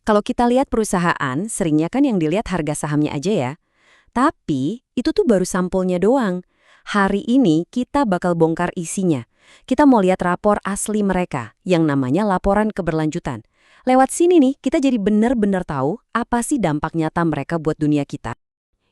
Kalau kita lihat perusahaan, seringnya kan yang dilihat harga sahamnya aja ya. Tapi, itu tuh baru sampulnya doang. Hari ini kita bakal bongkar isinya. Kita mau lihat rapor asli mereka, yang namanya laporan keberlanjutan. Lewat sini nih, kita jadi benar-benar tahu apa sih dampak nyata mereka buat dunia kita.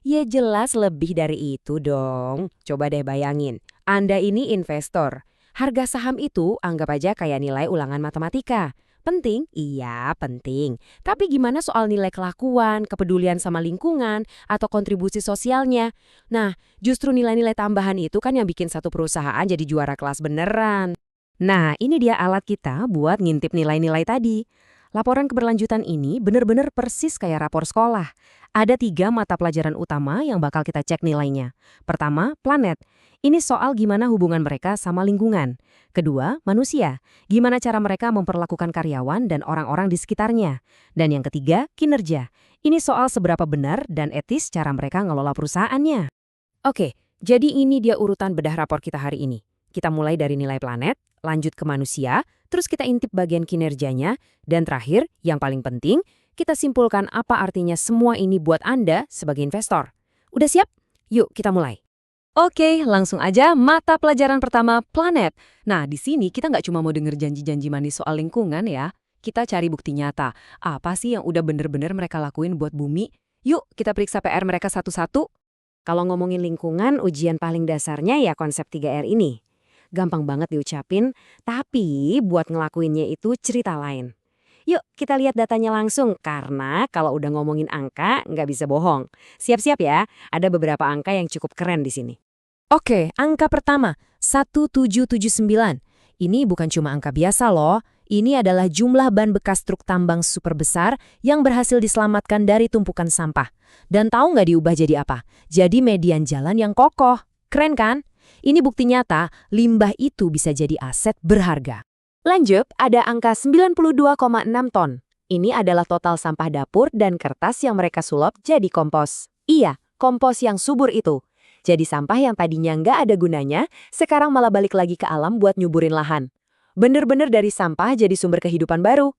Ya jelas lebih dari itu dong. Coba deh bayangin, Anda ini investor. Harga saham itu anggap aja kayak nilai ulangan matematika. Penting? Iya, penting. Tapi gimana soal nilai kelakuan, kepedulian sama lingkungan, atau kontribusi sosialnya? Nah, justru nilai-nilai tambahan itu kan yang bikin satu perusahaan jadi juara kelas beneran. Nah, ini dia alat kita buat ngintip nilai-nilai tadi. Laporan keberlanjutan ini benar-benar persis kayak rapor sekolah. Ada 3 mata pelajaran utama yang bakal kita cek nilainya. Pertama, planet. Ini soal gimana hubungan mereka sama lingkungan. Kedua, manusia. Gimana cara mereka memperlakukan karyawan dan orang-orang di sekitarnya. Dan yang ketiga, kinerja. Ini soal seberapa benar dan etis cara mereka ngelola perusahaannya. Oke, jadi ini dia urutan bedah rapor kita hari ini. Kita mulai dari nilai planet, lanjut ke manusia, terus kita intip bagian kinerjanya, dan terakhir, yang paling penting, kita simpulkan apa artinya semua ini buat Anda sebagai investor. Udah siap? Yuk kita mulai. Oke, langsung aja mata pelajaran pertama, planet. Nah, di sini kita nggak cuma mau denger janji-janji manis soal lingkungan ya. Kita cari bukti nyata. Apa sih yang udah bener-bener mereka lakuin buat bumi? Yuk, kita periksa PR mereka satu-satu. Kalau ngomongin lingkungan, ujian paling dasarnya ya konsep 3R ini. Gampang banget diucapin, tapi buat ngelakuinnya itu cerita lain. Yuk kita lihat datanya langsung, karena kalau udah ngomongin angka nggak bisa bohong. Siap-siap ya, ada beberapa angka yang cukup keren di sini. Oke, angka pertama, 1779. Ini bukan cuma angka biasa loh, ini adalah jumlah ban bekas truk tambang super besar yang berhasil diselamatkan dari tumpukan sampah. Dan tahu nggak diubah jadi apa? Jadi median jalan yang kokoh. Keren kan? Ini bukti nyata, limbah itu bisa jadi aset berharga. Lanjut, ada angka 92,6 ton. Ini adalah total sampah dapur dan kertas yang mereka sulap jadi kompos. Iya, kompos yang subur itu. Jadi sampah yang tadinya nggak ada gunanya, sekarang malah balik lagi ke alam buat nyuburin lahan. Bener-bener dari sampah jadi sumber kehidupan baru.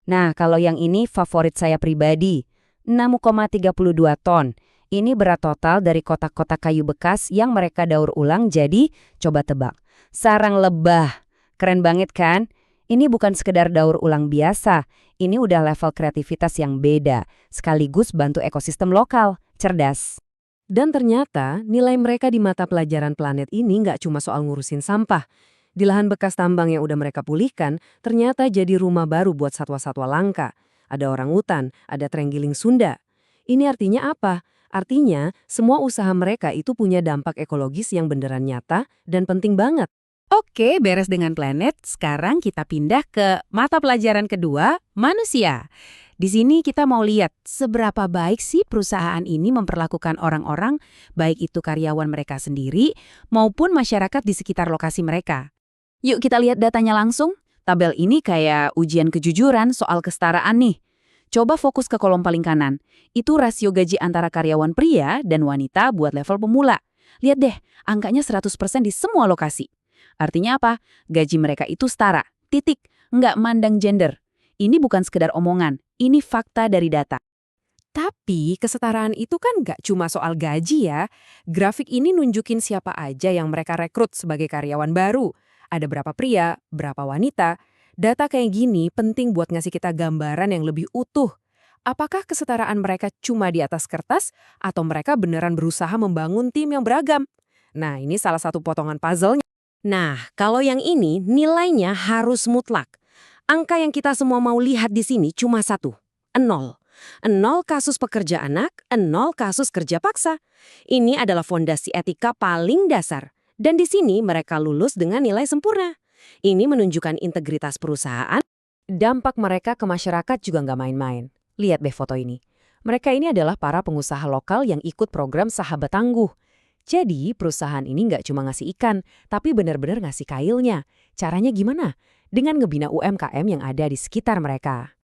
Nah, kalau yang ini favorit saya pribadi, 6,32 ton. Ini berat total dari kotak-kotak kayu bekas yang mereka daur ulang jadi, coba tebak, sarang lebah. Keren banget kan? Ini bukan sekedar daur ulang biasa, ini udah level kreativitas yang beda, sekaligus bantu ekosistem lokal, cerdas. Dan ternyata nilai mereka di mata pelajaran planet ini nggak cuma soal ngurusin sampah. Di lahan bekas tambang yang udah mereka pulihkan, ternyata jadi rumah baru buat satwa-satwa langka. Ada orangutan, ada terenggiling Sunda. Ini artinya apa? Artinya, semua usaha mereka itu punya dampak ekologis yang beneran nyata dan penting banget. Oke, beres dengan planet, sekarang kita pindah ke mata pelajaran kedua, manusia. Di sini kita mau lihat seberapa baik sih perusahaan ini memperlakukan orang-orang, baik itu karyawan mereka sendiri maupun masyarakat di sekitar lokasi mereka. Yuk kita lihat datanya langsung. Tabel ini kayak ujian kejujuran soal kesetaraan nih. Coba fokus ke kolom paling kanan. Itu rasio gaji antara karyawan pria dan wanita buat level pemula. Lihat deh, angkanya 100% di semua lokasi. Artinya apa? Gaji mereka itu setara. Titik. Nggak mandang gender. Ini bukan sekedar omongan. Ini fakta dari data. Tapi kesetaraan itu kan nggak cuma soal gaji ya. Grafik ini nunjukin siapa aja yang mereka rekrut sebagai karyawan baru. Ada berapa pria, berapa wanita. Data kayak gini penting buat ngasih kita gambaran yang lebih utuh. Apakah kesetaraan mereka cuma di atas kertas atau mereka beneran berusaha membangun tim yang beragam? Nah, ini salah satu potongan puzzle-nya. Nah, kalau yang ini nilainya harus mutlak. Angka yang kita semua mau lihat di sini cuma satu, 0. 0 kasus pekerja anak, 0 kasus kerja paksa. Ini adalah fondasi etika paling dasar. Dan di sini mereka lulus dengan nilai sempurna. Ini menunjukkan integritas perusahaan. Dampak mereka ke masyarakat juga nggak main-main. Lihat deh foto ini. Mereka ini adalah para pengusaha lokal yang ikut program Sahabat Tangguh. Jadi perusahaan ini nggak cuma ngasih ikan, tapi benar-benar ngasih kailnya. Caranya gimana? Dengan ngebina UMKM yang ada di sekitar mereka.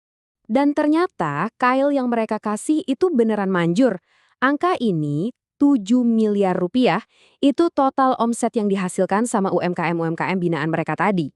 Dan ternyata kail yang mereka kasih itu beneran manjur. Angka ini 7 miliar rupiah itu total omset yang dihasilkan sama UMKM-UMKM binaan mereka tadi.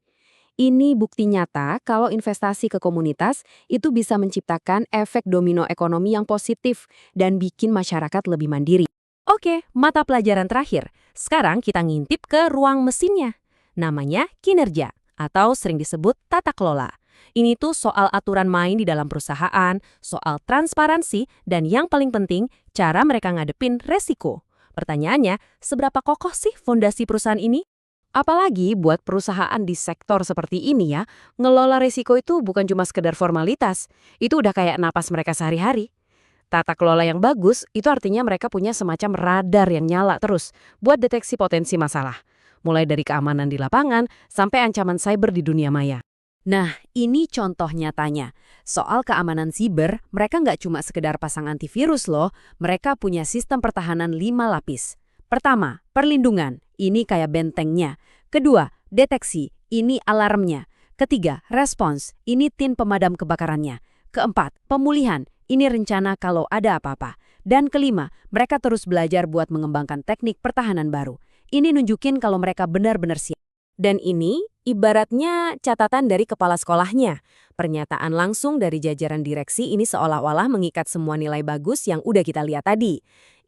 Ini bukti nyata kalau investasi ke komunitas itu bisa menciptakan efek domino ekonomi yang positif dan bikin masyarakat lebih mandiri. Oke, mata pelajaran terakhir. Sekarang kita ngintip ke ruang mesinnya. Namanya kinerja, atau sering disebut tata kelola. Ini tuh soal aturan main di dalam perusahaan, soal transparansi, dan yang paling penting, cara mereka ngadepin resiko. Pertanyaannya, seberapa kokoh sih fondasi perusahaan ini? Apalagi buat perusahaan di sektor seperti ini ya, ngelola risiko itu bukan cuma sekedar formalitas, itu udah kayak napas mereka sehari-hari. Tata kelola yang bagus itu artinya mereka punya semacam radar yang nyala terus buat deteksi potensi masalah. Mulai dari keamanan di lapangan sampai ancaman cyber di dunia maya. Nah, ini contoh nyatanya. Soal keamanan siber, mereka nggak cuma sekedar pasang antivirus loh, mereka punya sistem pertahanan 5 lapis. Pertama, perlindungan, ini kayak bentengnya. Kedua, deteksi, ini alarmnya. Ketiga, respons, ini tim pemadam kebakarannya. Keempat, pemulihan, ini rencana kalau ada apa-apa. Dan kelima, mereka terus belajar buat mengembangkan teknik pertahanan baru. Ini nunjukin kalau mereka benar-benar siap. Dan ini ibaratnya catatan dari kepala sekolahnya. Pernyataan langsung dari jajaran direksi ini seolah-olah mengikat semua nilai bagus yang udah kita lihat tadi.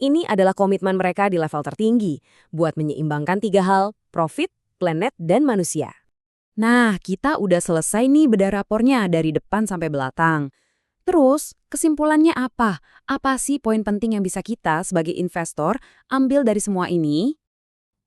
Ini adalah komitmen mereka di level tertinggi buat menyeimbangkan 3 hal, profit, planet, dan manusia. Nah, kita udah selesai nih bedah rapornya dari depan sampai belakang. Terus, kesimpulannya apa? Apa sih poin penting yang bisa kita sebagai investor ambil dari semua ini?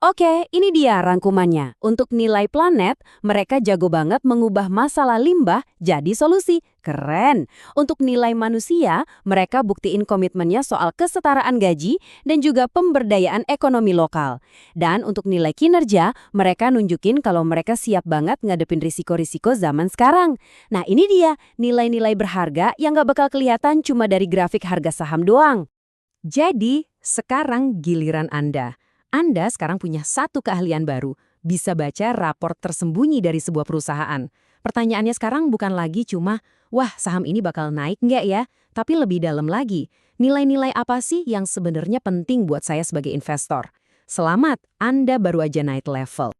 Oke, ini dia rangkumannya. Untuk nilai planet, mereka jago banget mengubah masalah limbah jadi solusi. Keren. Untuk nilai manusia, mereka buktiin komitmennya soal kesetaraan gaji dan juga pemberdayaan ekonomi lokal. Dan untuk nilai kinerja, mereka nunjukin kalau mereka siap banget ngadepin risiko-risiko zaman sekarang. Nah, ini dia nilai-nilai berharga yang gak bakal kelihatan cuma dari grafik harga saham doang. Jadi, sekarang giliran Anda. Anda sekarang punya satu keahlian baru, bisa baca raport tersembunyi dari sebuah perusahaan. Pertanyaannya sekarang bukan lagi cuma, wah saham ini bakal naik nggak ya? Tapi lebih dalam lagi, nilai-nilai apa sih yang sebenarnya penting buat saya sebagai investor? Selamat, Anda baru aja naik level.